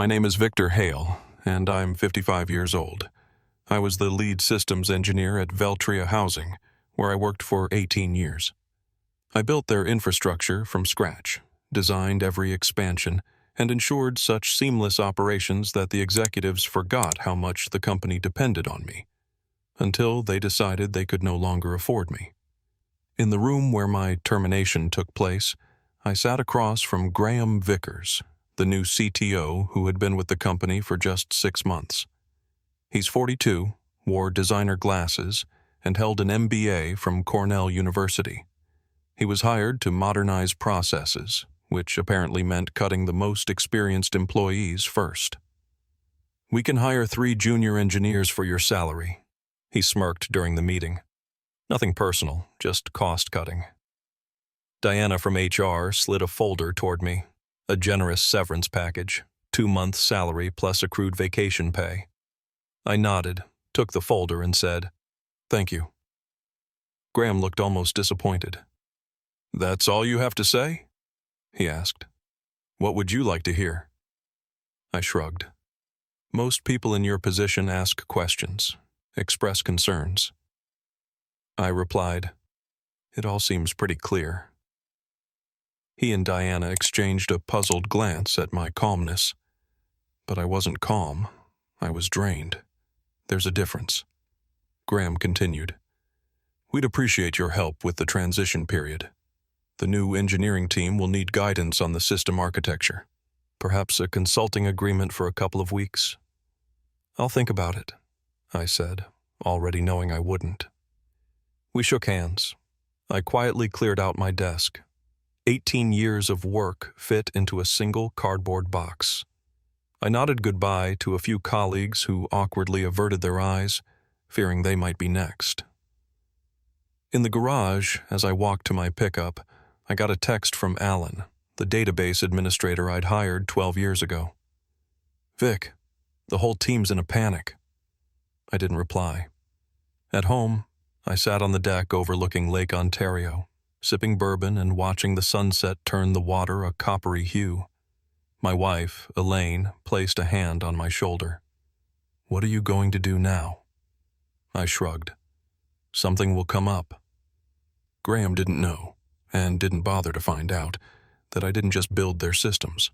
My name is Victor Hale, and I'm 55 years old. I was the lead systems engineer at Veltria Housing, where I worked for 18 years. I built their infrastructure from scratch, designed every expansion, and ensured such seamless operations that the executives forgot how much the company depended on me, until they decided they could no longer afford me. In the room where my termination took place, I sat across from Graham Vickers, the new CTO who had been with the company for just 6 months. He's 42, wore designer glasses, and held an MBA from Cornell University. He was hired to modernize processes, which apparently meant cutting the most experienced employees first. "We can hire 3 junior engineers for your salary," he smirked during the meeting. Nothing personal, just cost-cutting. Diana from HR slid a folder toward me, a generous severance package, 2 months' salary plus accrued vacation pay. I nodded, took the folder, and said, "Thank you." Graham looked almost disappointed. "That's all you have to say?" he asked. "What would you like to hear?" I shrugged. "Most people in your position ask questions, express concerns." I replied, "It all seems pretty clear." He and Diana exchanged a puzzled glance at my calmness. But I wasn't calm. I was drained. "There's a difference." Graham continued. "We'd appreciate your help with the transition period. The new engineering team will need guidance on the system architecture. Perhaps a consulting agreement for a couple of weeks." "I'll think about it," I said, already knowing I wouldn't. We shook hands. I quietly cleared out my desk. 18 years of work fit into a single cardboard box. I nodded goodbye to a few colleagues who awkwardly averted their eyes, fearing they might be next. In the garage, as I walked to my pickup, I got a text from Alan, the database administrator I'd hired 12 years ago. "Vic, the whole team's in a panic." I didn't reply. At home, I sat on the deck overlooking Lake Ontario, sipping bourbon and watching the sunset turn the water a coppery hue. My wife, Elaine, placed a hand on my shoulder. "What are you going to do now?" I shrugged. "Something will come up." Graham didn't know, and didn't bother to find out, that I didn't just build their systems.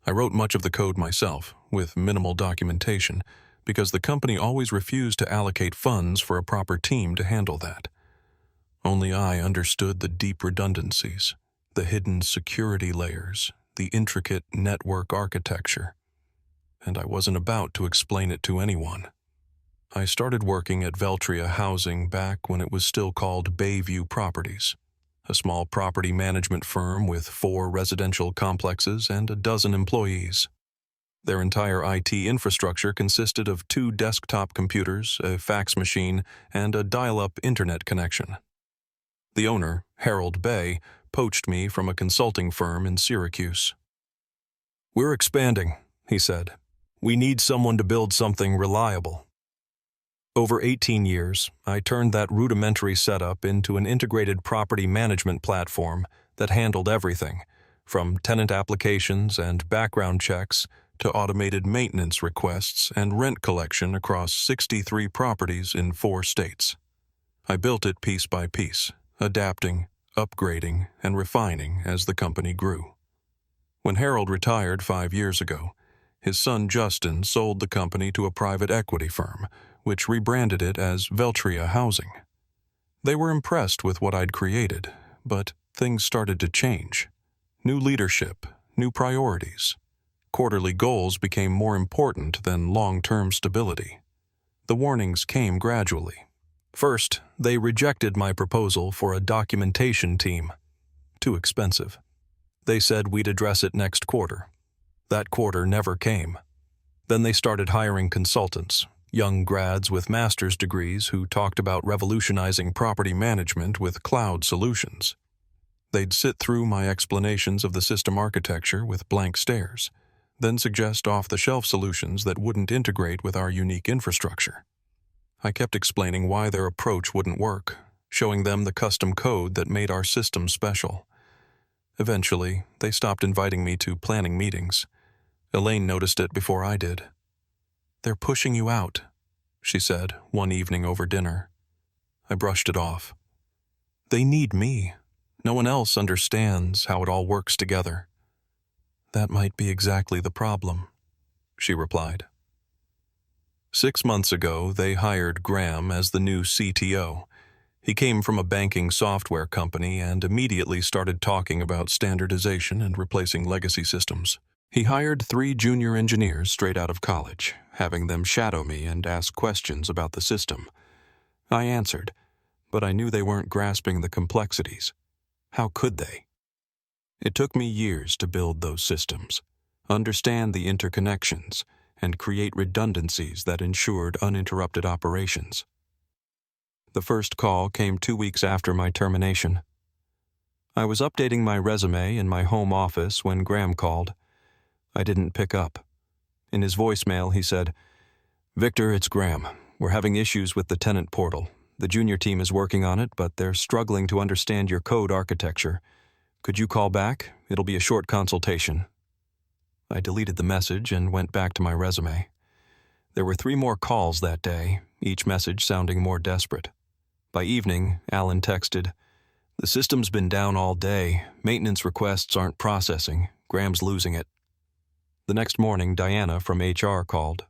I wrote much of the code myself, with minimal documentation, because the company always refused to allocate funds for a proper team to handle that. Only I understood the deep redundancies, the hidden security layers, the intricate network architecture, and I wasn't about to explain it to anyone. I started working at Veltria Housing back when it was still called Bayview Properties, a small property management firm with 4 residential complexes and a dozen employees. Their entire IT infrastructure consisted of 2 desktop computers, a fax machine, and a dial-up internet connection. The owner, Harold Bay, poached me from a consulting firm in Syracuse. "We're expanding," he said. "We need someone to build something reliable." Over 18 years, I turned that rudimentary setup into an integrated property management platform that handled everything, from tenant applications and background checks to automated maintenance requests and rent collection across 63 properties in 4 states. I built it piece by piece, adapting, upgrading, and refining as the company grew. When Harold retired 5 years ago, his son Justin sold the company to a private equity firm, which rebranded it as Veltria Housing. They were impressed with what I'd created, but things started to change. New leadership, new priorities. Quarterly goals became more important than long-term stability. The warnings came gradually. First, they rejected my proposal for a documentation team. Too expensive. They said we'd address it next quarter. That quarter never came. Then they started hiring consultants, young grads with master's degrees who talked about revolutionizing property management with cloud solutions. They'd sit through my explanations of the system architecture with blank stares, then suggest off-the-shelf solutions that wouldn't integrate with our unique infrastructure. I kept explaining why their approach wouldn't work, showing them the custom code that made our system special. Eventually, they stopped inviting me to planning meetings. Elaine noticed it before I did. "They're pushing you out," she said one evening over dinner. I brushed it off. "They need me. No one else understands how it all works together." "That might be exactly the problem," she replied. 6 months ago, they hired Graham as the new CTO. He came from a banking software company and immediately started talking about standardization and replacing legacy systems. He hired 3 junior engineers straight out of college, having them shadow me and ask questions about the system. I answered, but I knew they weren't grasping the complexities. How could they? It took me years to build those systems, understand the interconnections, and create redundancies that ensured uninterrupted operations. The first call came 2 weeks after my termination. I was updating my resume in my home office when Graham called. I didn't pick up. In his voicemail, he said, "Victor, it's Graham. We're having issues with the tenant portal. The junior team is working on it, but they're struggling to understand your code architecture. Could you call back? It'll be a short consultation." I deleted the message and went back to my resume. There were 3 more calls that day, each message sounding more desperate. By evening, Alan texted, "The system's been down all day. Maintenance requests aren't processing. Graham's losing it." The next morning, Diana from HR called.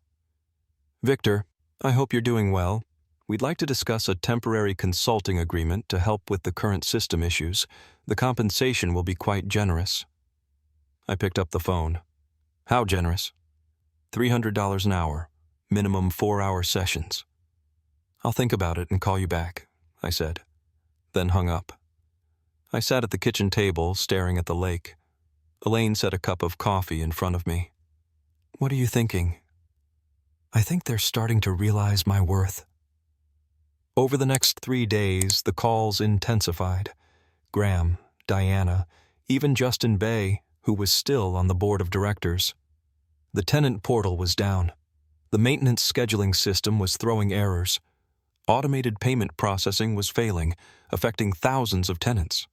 "Victor, I hope you're doing well. We'd like to discuss a temporary consulting agreement to help with the current system issues. The compensation will be quite generous." I picked up the phone. "How generous?" $300 an hour, minimum 4-hour sessions." "I'll think about it and call you back," I said, then hung up. I sat at the kitchen table staring at the lake. Elaine set a cup of coffee in front of me. "What are you thinking?" "I think they're starting to realize my worth." Over the next 3 days, the calls intensified. Graham, Diana, even Justin Bay, who was still on the board of directors. The tenant portal was down. The maintenance scheduling system was throwing errors. Automated payment processing was failing, affecting thousands of tenants.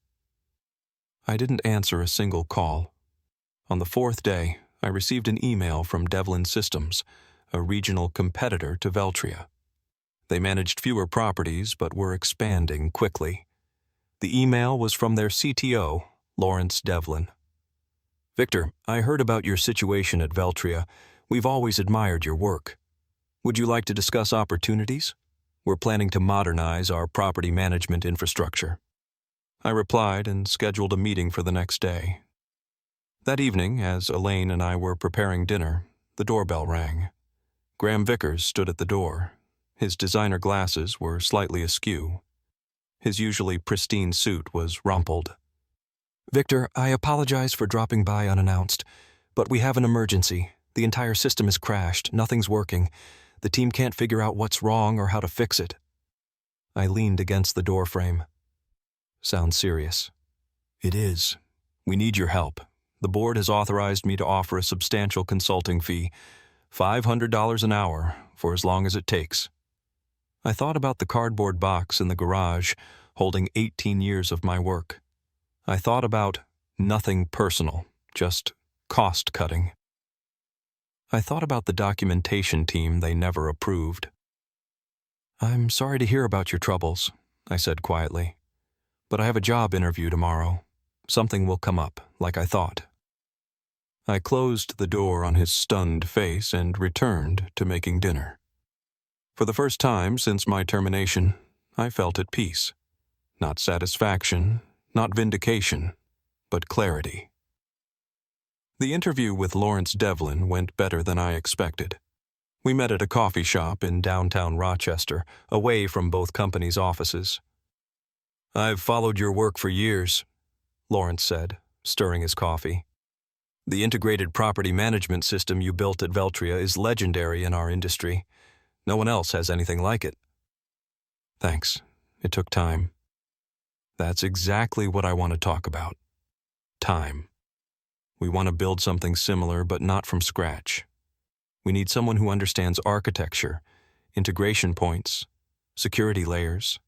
I didn't answer a single call. On the 4th day, I received an email from Devlin Systems, a regional competitor to Veltria. They managed fewer properties but were expanding quickly. The email was from their CTO, Lawrence Devlin. "Victor, I heard about your situation at Veltria. We've always admired your work. Would you like to discuss opportunities? We're planning to modernize our property management infrastructure." I replied and scheduled a meeting for the next day. That evening, as Elaine and I were preparing dinner, the doorbell rang. Graham Vickers stood at the door. His designer glasses were slightly askew. His usually pristine suit was rumpled. "Victor, I apologize for dropping by unannounced, but we have an emergency. The entire system has crashed. Nothing's working. The team can't figure out what's wrong or how to fix it." I leaned against the doorframe. "Sounds serious." "It is. We need your help. The board has authorized me to offer a substantial consulting fee, $500 an hour, for as long as it takes." I thought about the cardboard box in the garage, holding 18 years of my work. I thought about nothing personal, just cost-cutting. I thought about the documentation team they never approved. "I'm sorry to hear about your troubles," I said quietly. "But I have a job interview tomorrow. Something will come up, like I thought." I closed the door on his stunned face and returned to making dinner. For the first time since my termination, I felt at peace. Not satisfaction, not vindication, but clarity. The interview with Lawrence Devlin went better than I expected. We met at a coffee shop in downtown Rochester, away from both companies' offices. "I've followed your work for years," Lawrence said, stirring his coffee. "The integrated property management system you built at Veltria is legendary in our industry. No one else has anything like it." "Thanks. It took time." "That's exactly what I want to talk about. Time. We want to build something similar, but not from scratch. We need someone who understands architecture, integration points, security layers.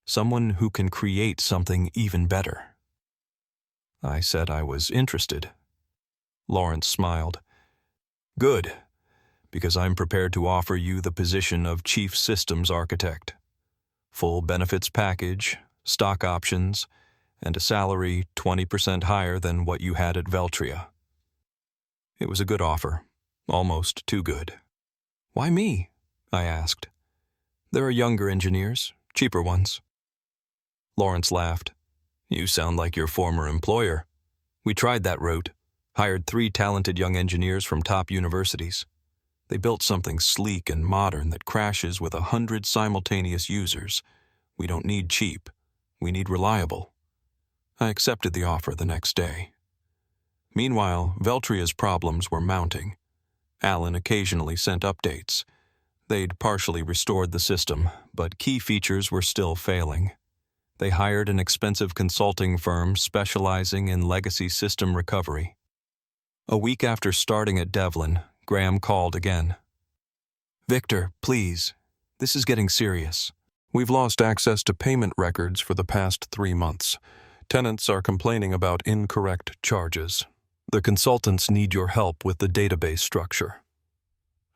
Someone who can create something even better." I said I was interested. Lawrence smiled. Good, because I'm prepared to offer you the position of Chief Systems Architect. Full benefits package, stock options, and a salary 20% higher than what you had at Veltria. It was a good offer, almost too good. Why me? I asked. There are younger engineers, cheaper ones. Lawrence laughed. You sound like your former employer. We tried that route, hired 3 talented young engineers from top universities. They built something sleek and modern that crashes with 100 simultaneous users. We don't need cheap. We need reliable. I accepted the offer the next day. Meanwhile, Veltria's problems were mounting. Alan occasionally sent updates. They'd partially restored the system, but key features were still failing. They hired an expensive consulting firm specializing in legacy system recovery. A week after starting at Devlin, Graham called again. Victor, please. This is getting serious. We've lost access to payment records for the past 3 months. Tenants are complaining about incorrect charges. The consultants need your help with the database structure.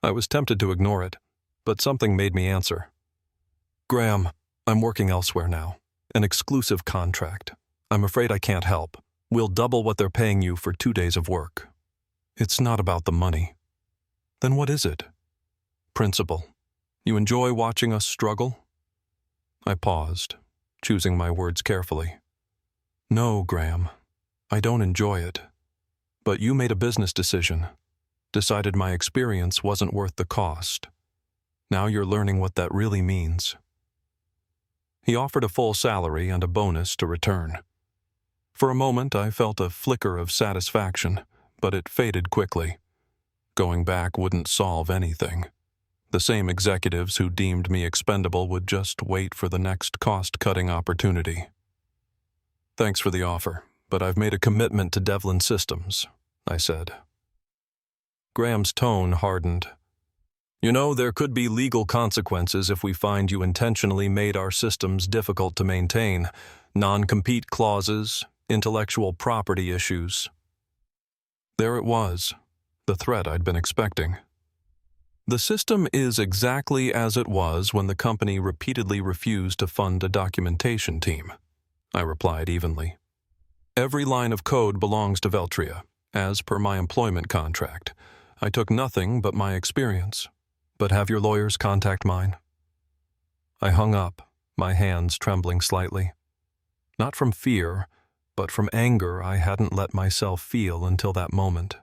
I was tempted to ignore it, but something made me answer. Graham, I'm working elsewhere now. An exclusive contract. I'm afraid I can't help. We'll double what they're paying you for 2 days of work. It's not about the money. Then what is it? Principle. You enjoy watching us struggle? I paused, choosing my words carefully. No, Graham, I don't enjoy it. But you made a business decision, decided my experience wasn't worth the cost. Now you're learning what that really means. He offered a full salary and a bonus to return. For a moment, I felt a flicker of satisfaction, but it faded quickly. Going back wouldn't solve anything. The same executives who deemed me expendable would just wait for the next cost-cutting opportunity. Thanks for the offer, but I've made a commitment to Devlin Systems, I said. Graham's tone hardened. You know, there could be legal consequences if we find you intentionally made our systems difficult to maintain. Non-compete clauses, intellectual property issues. There it was, the threat I'd been expecting. The system is exactly as it was when the company repeatedly refused to fund a documentation team, I replied evenly. Every line of code belongs to Veltria, as per my employment contract. I took nothing but my experience. But have your lawyers contact mine. I hung up, my hands trembling slightly. Not from fear, but from anger I hadn't let myself feel until that moment.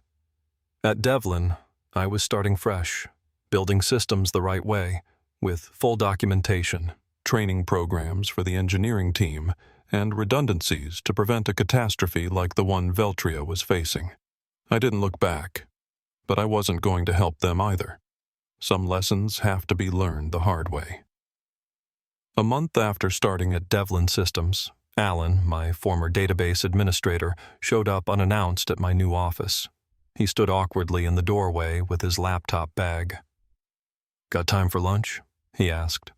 At Devlin, I was starting fresh, building systems the right way, with full documentation, training programs for the engineering team, and redundancies to prevent a catastrophe like the one Veltria was facing. I didn't look back, but I wasn't going to help them either. Some lessons have to be learned the hard way. A month after starting at Devlin Systems, Alan, my former database administrator, showed up unannounced at my new office. He stood awkwardly in the doorway with his laptop bag. "Got time for lunch?" he asked.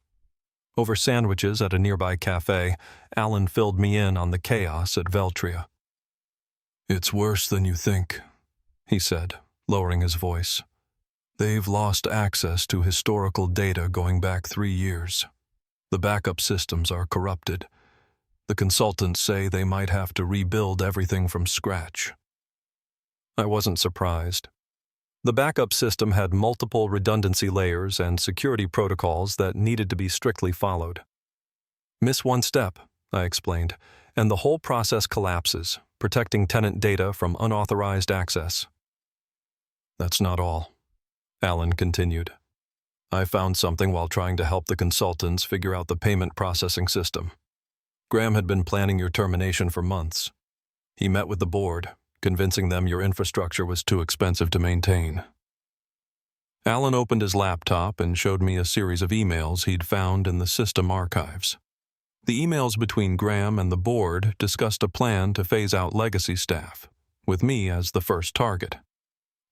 Over sandwiches at a nearby cafe, Alan filled me in on the chaos at Veltria. "It's worse than you think," he said, lowering his voice. "They've lost access to historical data going back 3 years. The backup systems are corrupted. The consultants say they might have to rebuild everything from scratch." I wasn't surprised. The backup system had multiple redundancy layers and security protocols that needed to be strictly followed. Miss one step, I explained, and the whole process collapses, protecting tenant data from unauthorized access. "That's not all," Alan continued. "I found something while trying to help the consultants figure out the payment processing system. Graham had been planning your termination for months. He met with the board, convincing them your infrastructure was too expensive to maintain." Alan opened his laptop and showed me a series of emails he'd found in the system archives. The emails between Graham and the board discussed a plan to phase out legacy staff, with me as the first target.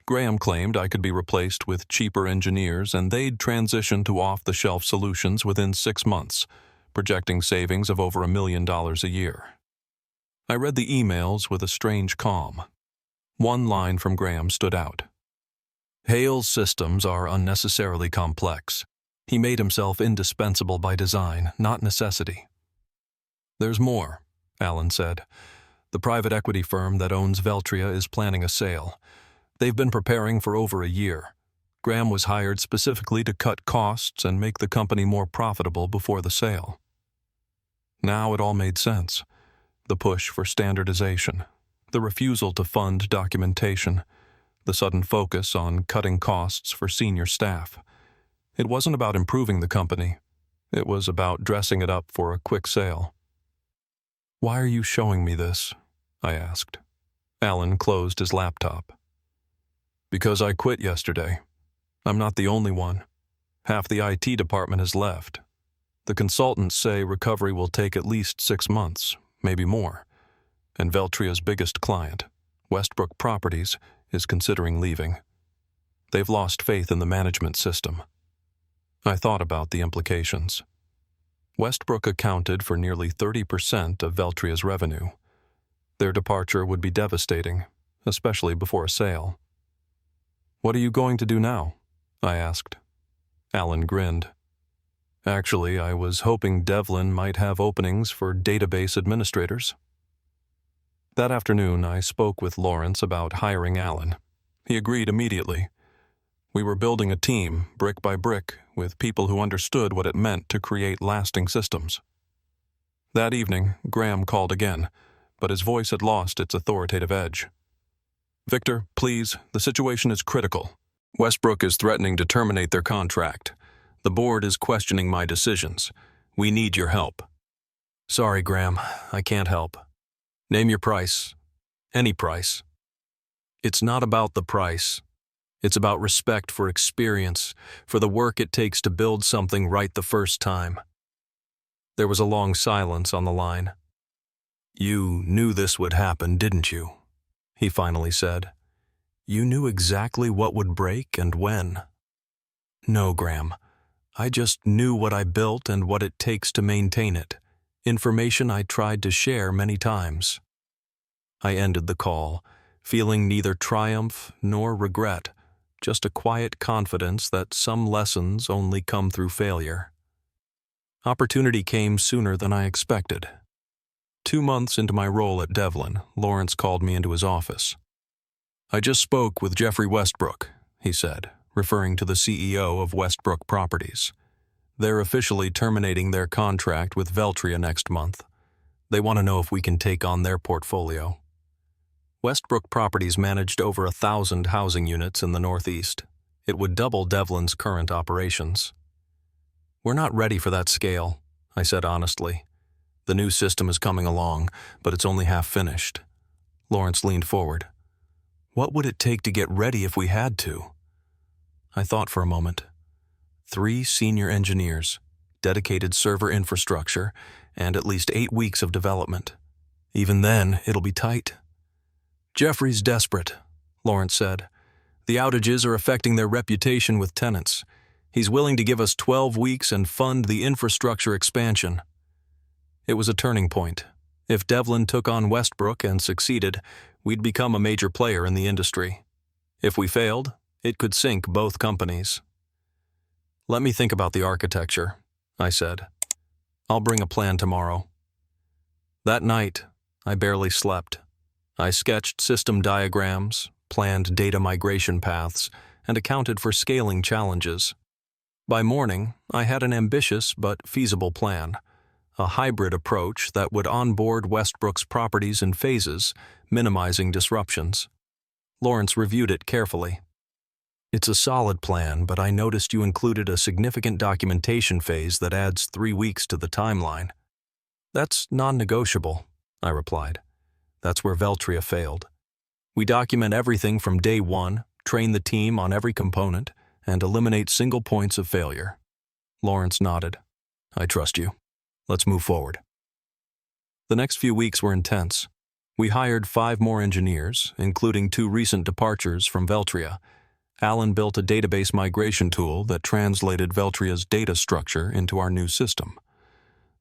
Graham claimed I could be replaced with cheaper engineers and they'd transition to off-the-shelf solutions within 6 months, projecting savings of over $1 million a year. I read the emails with a strange calm. One line from Graham stood out. Hale's systems are unnecessarily complex. He made himself indispensable by design, not necessity. There's more, Alan said. The private equity firm that owns Veltria is planning a sale. They've been preparing for over a year. Graham was hired specifically to cut costs and make the company more profitable before the sale. Now it all made sense. The push for standardization, the refusal to fund documentation, the sudden focus on cutting costs for senior staff. It wasn't about improving the company. It was about dressing it up for a quick sale. "Why are you showing me this?" I asked. Alan closed his laptop. "Because I quit yesterday. I'm not the only one. Half the IT department has left. The consultants say recovery will take at least 6 months, maybe more. And Veltria's biggest client, Westbrook Properties, is considering leaving. They've lost faith in the management system." I thought about the implications. Westbrook accounted for nearly 30% of Veltria's revenue. Their departure would be devastating, especially before a sale. "What are you going to do now?" I asked. Alan grinned. "Actually, I was hoping Devlin might have openings for database administrators." That afternoon, I spoke with Lawrence about hiring Alan. He agreed immediately. We were building a team, brick by brick, with people who understood what it meant to create lasting systems. That evening, Graham called again, but his voice had lost its authoritative edge. "Victor, please, the situation is critical. Westbrook is threatening to terminate their contract. The board is questioning my decisions. We need your help." "Sorry, Graham, I can't help. Name your price. Any price." "It's not about the price. It's about respect for experience, for the work it takes to build something right the first time." There was a long silence on the line. "You knew this would happen, didn't you?" he finally said. "You knew exactly what would break and when." "No, Graham. I just knew what I built and what it takes to maintain it. Information I tried to share many times." I ended the call, feeling neither triumph nor regret, just a quiet confidence that some lessons only come through failure. Opportunity came sooner than I expected. 2 months into my role at Devlin, Lawrence called me into his office. "I just spoke with Jeffrey Westbrook," he said, referring to the CEO of Westbrook Properties. "They're officially terminating their contract with Veltria next month. They want to know if we can take on their portfolio." Westbrook Properties managed over 1,000 housing units in the Northeast. It would double Devlin's current operations. "We're not ready for that scale," I said honestly. "The new system is coming along, but it's only half finished." Lawrence leaned forward. "What would it take to get ready if we had to?" I thought for a moment. 3 senior engineers, dedicated server infrastructure, and at least 8 weeks of development. Even then, it'll be tight. "Jeffrey's desperate," Lawrence said. "The outages are affecting their reputation with tenants. He's willing to give us 12 weeks and fund the infrastructure expansion." It was a turning point. If Devlin took on Westbrook and succeeded, we'd become a major player in the industry. If we failed, it could sink both companies. "Let me think about the architecture," I said. "I'll bring a plan tomorrow." That night, I barely slept. I sketched system diagrams, planned data migration paths, and accounted for scaling challenges. By morning, I had an ambitious but feasible plan, a hybrid approach that would onboard Westbrook's properties in phases, minimizing disruptions. Lawrence reviewed it carefully. "It's a solid plan, but I noticed you included a significant documentation phase that adds 3 weeks to the timeline." "That's non-negotiable," I replied. "That's where Veltria failed. We document everything from day one, train the team on every component, and eliminate single points of failure." Lawrence nodded. "I trust you. Let's move forward." The next few weeks were intense. We hired 5 more engineers, including 2 recent departures from Veltria. Alan built a database migration tool that translated Veltria's data structure into our new system.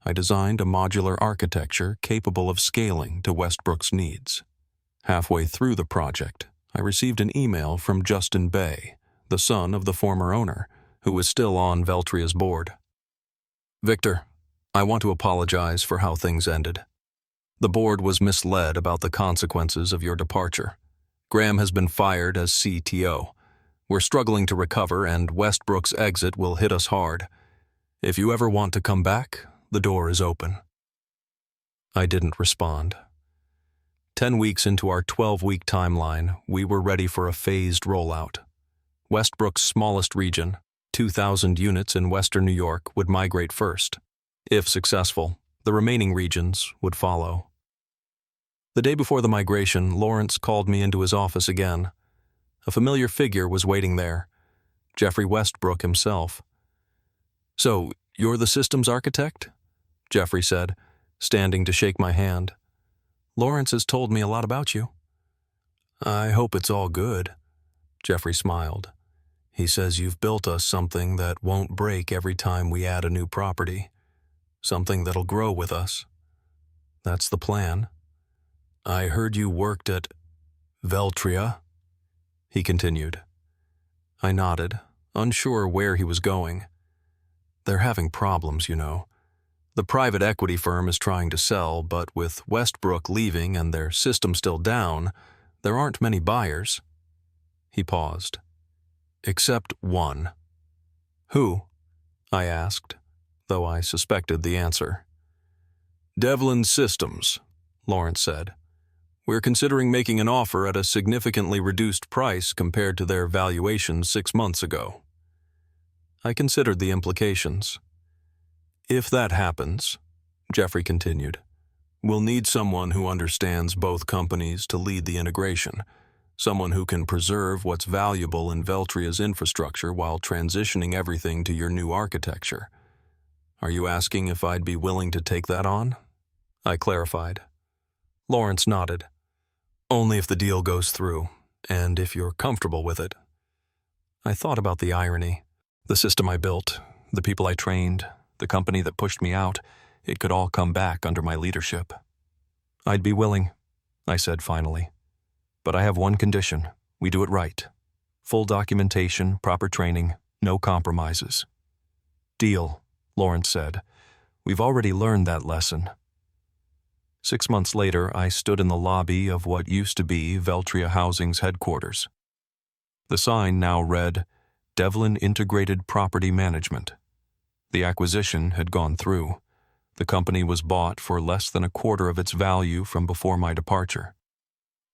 I designed a modular architecture capable of scaling to Westbrook's needs. Halfway through the project, I received an email from Justin Bay, the son of the former owner, who was still on Veltria's board. "Victor, I want to apologize for how things ended. The board was misled about the consequences of your departure. Graham has been fired as CTO. We're struggling to recover, and Westbrook's exit will hit us hard. If you ever want to come back, the door is open." I didn't respond. 10 weeks into our 12-week timeline, we were ready for a phased rollout. Westbrook's smallest region, 2,000 units in western New York, would migrate first. If successful, the remaining regions would follow. The day before the migration, Lawrence called me into his office again. A familiar figure was waiting there, Jeffrey Westbrook himself. "So, you're the systems architect?" Jeffrey said, standing to shake my hand. "Lawrence has told me a lot about you." "I hope it's all good," Jeffrey smiled. "He says you've built us something that won't break every time we add a new property. Something that'll grow with us. That's the plan. I heard you worked at Veltria," he continued. I nodded, unsure where he was going. "They're having problems, you know. The private equity firm is trying to sell, but with Westbrook leaving and their system still down, there aren't many buyers." He paused. "Except one." "Who?" I asked, though I suspected the answer. "Devlin Systems," Lawrence said. "We're considering making an offer at a significantly reduced price compared to their valuation 6 months ago." I considered the implications. "If that happens," Jeffrey continued, "we'll need someone who understands both companies to lead the integration, someone who can preserve what's valuable in Veltria's infrastructure while transitioning everything to your new architecture. Are you asking if I'd be willing to take that on?" I clarified. Lawrence nodded. "Only if the deal goes through, and if you're comfortable with it." I thought about the irony. The system I built, the people I trained, the company that pushed me out, it could all come back under my leadership. "I'd be willing," I said finally. "But I have one condition. We do it right. Full documentation, proper training, no compromises." "Deal," Lawrence said. "We've already learned that lesson." 6 months later, I stood in the lobby of what used to be Veltria Housing's headquarters. The sign now read, "Devlin Integrated Property Management." The acquisition had gone through. The company was bought for less than a quarter of its value from before my departure.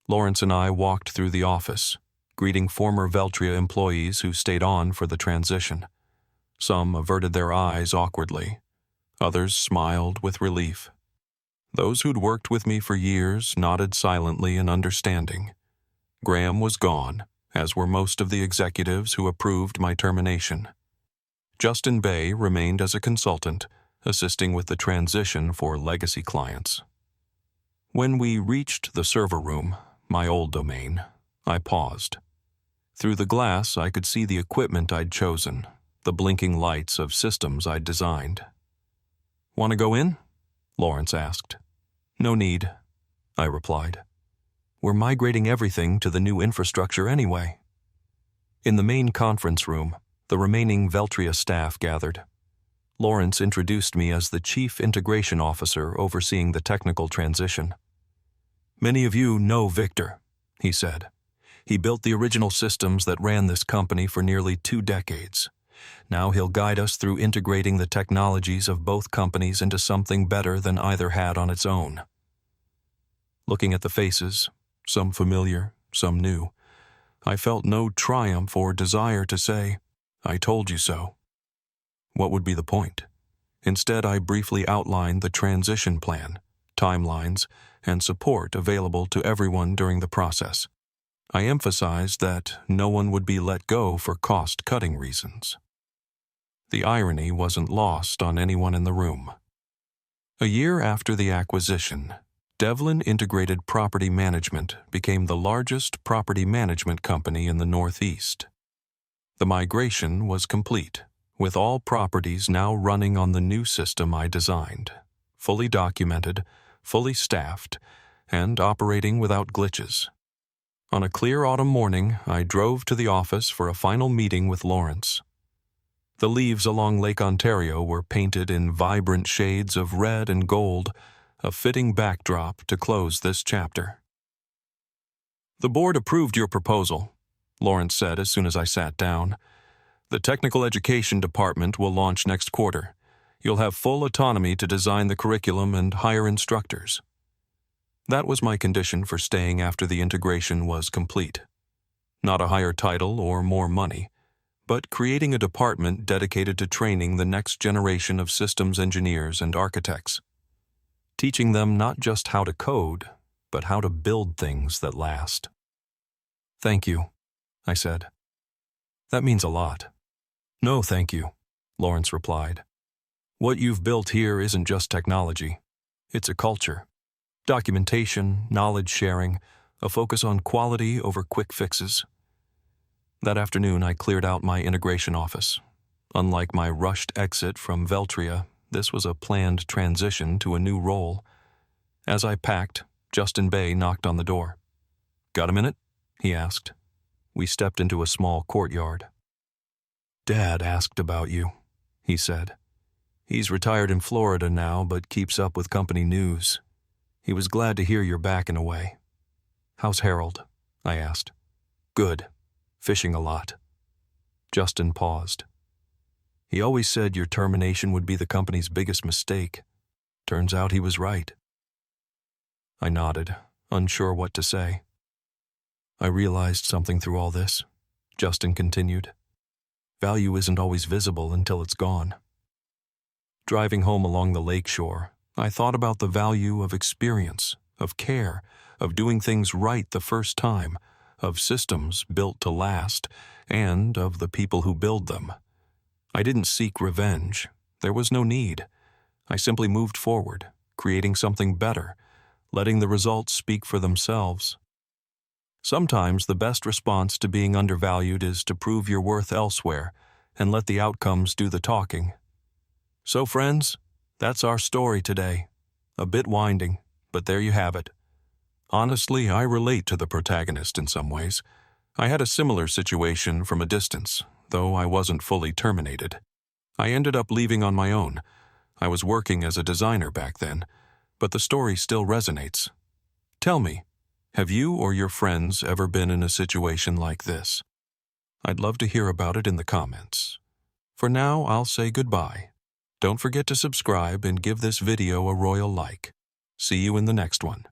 Lawrence and I walked through the office, greeting former Veltria employees who stayed on for the transition. Some averted their eyes awkwardly. Others smiled with relief. Those who'd worked with me for years nodded silently in understanding. Graham was gone, as were most of the executives who approved my termination. Justin Bay remained as a consultant, assisting with the transition for legacy clients. When we reached the server room, my old domain, I paused. Through the glass, I could see the equipment I'd chosen, the blinking lights of systems I'd designed. "Want to go in?" Lawrence asked. "No need," I replied. "We're migrating everything to the new infrastructure anyway." In the main conference room, the remaining Veltria staff gathered. Lawrence introduced me as the Chief Integration Officer overseeing the technical transition. "Many of you know Victor," he said. "He built the original systems that ran this company for nearly 2 decades. Now he'll guide us through integrating the technologies of both companies into something better than either had on its own." Looking at the faces, some familiar, some new, I felt no triumph or desire to say, "I told you so." What would be the point? Instead, I briefly outlined the transition plan, timelines, and support available to everyone during the process. I emphasized that no one would be let go for cost-cutting reasons. The irony wasn't lost on anyone in the room. A year after the acquisition, Devlin Integrated Property Management became the largest property management company in the Northeast. The migration was complete, with all properties now running on the new system I designed, fully documented, fully staffed, and operating without glitches. On a clear autumn morning, I drove to the office for a final meeting with Lawrence. The leaves along Lake Ontario were painted in vibrant shades of red and gold, a fitting backdrop to close this chapter. "The board approved your proposal," Lawrence said as soon as I sat down. "The technical education department will launch next quarter. You'll have full autonomy to design the curriculum and hire instructors." That was my condition for staying after the integration was complete. Not a higher title or more money, but creating a department dedicated to training the next generation of systems engineers and architects. Teaching them not just how to code, but how to build things that last. "Thank you," I said. "That means a lot." "No, thank you," Lawrence replied. "What you've built here isn't just technology. It's a culture. Documentation, knowledge sharing, a focus on quality over quick fixes." That afternoon, I cleared out my integration office. Unlike my rushed exit from Veltria, this was a planned transition to a new role. As I packed, Justin Bay knocked on the door. "Got a minute?" he asked. We stepped into a small courtyard. "Dad asked about you," he said. "He's retired in Florida now, but keeps up with company news. He was glad to hear you're back in a way." "How's Harold?" I asked. "Good. Fishing a lot." Justin paused. "He always said your termination would be the company's biggest mistake. Turns out he was right." I nodded, unsure what to say. "I realized something through all this," Justin continued. "Value isn't always visible until it's gone." Driving home along the lakeshore, I thought about the value of experience, of care, of doing things right the first time, of systems built to last, and of the people who build them. I didn't seek revenge. There was no need. I simply moved forward, creating something better, letting the results speak for themselves. Sometimes the best response to being undervalued is to prove your worth elsewhere and let the outcomes do the talking. So, friends, that's our story today. A bit winding, but there you have it. Honestly, I relate to the protagonist in some ways. I had a similar situation from a distance, though I wasn't fully terminated. I ended up leaving on my own. I was working as a designer back then, but the story still resonates. Tell me, have you or your friends ever been in a situation like this? I'd love to hear about it in the comments. For now, I'll say goodbye. Don't forget to subscribe and give this video a royal like. See you in the next one.